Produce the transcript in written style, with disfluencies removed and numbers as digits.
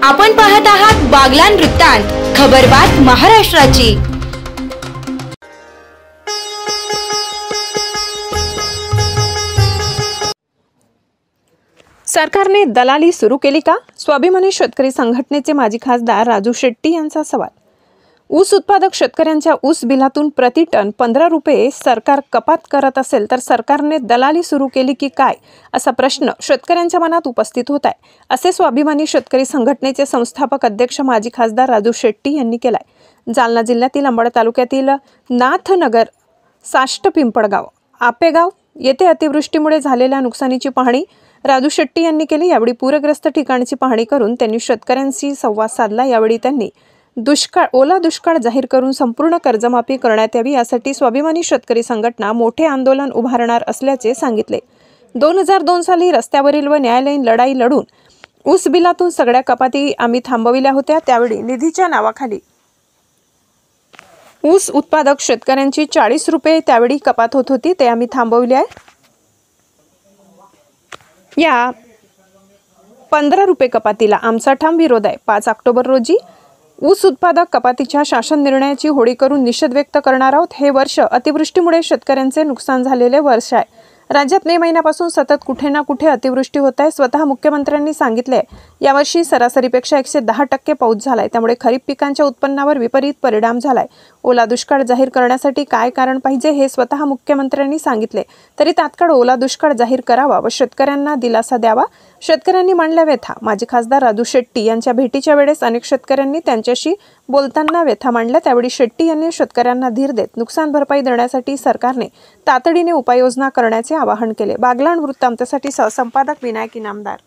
आपण पाहत आहात बागलाण वृत्तांत, खबरबात महाराष्ट्राची। सरकारने दलाली सुरू केली का? स्वाभिमानी शेतकरी संघटनेचे माजी खासदार राजू शेट्टी यांचा सवाल। ऊस उत्पादक शेतकऱ्यांच्या ऊस बिलातून प्रति टन 15 रुपये सरकार कपात करत असेल तर सरकारने दलाली सुरू केली की काय, असा प्रश्न शेतकऱ्यांच्या मनात उपस्थित होत आहे, असे स्वाभिमानी शेतकरी संघटनेचे संस्थापक अध्यक्ष माजी खासदार राजू शेट्टी यांनी केलाय। जालना जिल्ह्यातील अंबड तालुक्यातील नाथनगर, साष्ट पिंपळगाव, आपेगाव येथे अतिवृष्टीमुळे झालेल्या नुकसानीची पाहणी राजू शेट्टी यांनी केली। यावेळी पूरग्रस्त ठिकाणची पाहणी करून त्यांनी शेतकऱ्यांशी संवाद साधला। यावेळी त्यांनी ओला दुष्काळ जाहीर करून संपूर्ण कर्जमाफी करण्यात यावी यासाठी स्वाभिमानी शेतकरी संघटना मोठे आंदोलन उभारणार असल्याचे सांगितले। 2002 साली रस्त्यावरील व न्यायालयीन लढाई लढून ऊस बिलातून सगळ्या कपाती आम्ही थांबविल्या होत्या। त्यावेळी निधीच्या नावाखाली ऊस उत्पादक शेतकऱ्यांची 40 रुपये त्यावेळी कपात होत होती, ते आम्ही थांबवले आहे। या 15 रुपये कपातीला आमचा ठाम विरोध आहे। 5 ऑक्टोबर रोजी ऊस उत्पादक कपातीच्या शासन निर्णयाची होळी करून निषेध व्यक्त करणार आहोत। हे वर्ष अतिवृष्टीमुळे शेतकऱ्यांचे नुकसान झालेले वर्ष आहे। राज्यात मे महिन्यापासून सतत कुठे ना कुठे अतिवृष्टी होत आहे। स्वतः मुख्यमंत्र्यांनी सांगितले यावर्षी सरासरीपेक्षा 110% पाऊस झालाय, त्यामुळे खरीप पिकांच्या उत्पन्नावर विपरीत परिणाम झालाय। ओला दुष्काळ जाहीर करण्यासाठी काय कारण पाहिजे हे स्वतः मुख्यमंत्र्यांनी सांगितले, तरी तात्काळ ओला दुष्काळ जाहीर करावा व शेतकऱ्यांना दिलासा द्यावा। शेतकऱ्यांनी मांडल्या व्यथा। माजी खासदार राजू शेट्टी यांच्या भेटीच्या वेळेस अनेक शेतकऱ्यांनी त्यांच्याशी बोलताना व्यथा मांडल्या। त्यावेळी शेट्टी यांनी शेतकऱ्यांना धीर देत नुकसान भरपाई देण्यासाठी सरकारने तातडीने उपाययोजना करण्याचे आवाहन केले। बागलाण वृत्तांतासाठी सहसंपादक विनायक इनामदार।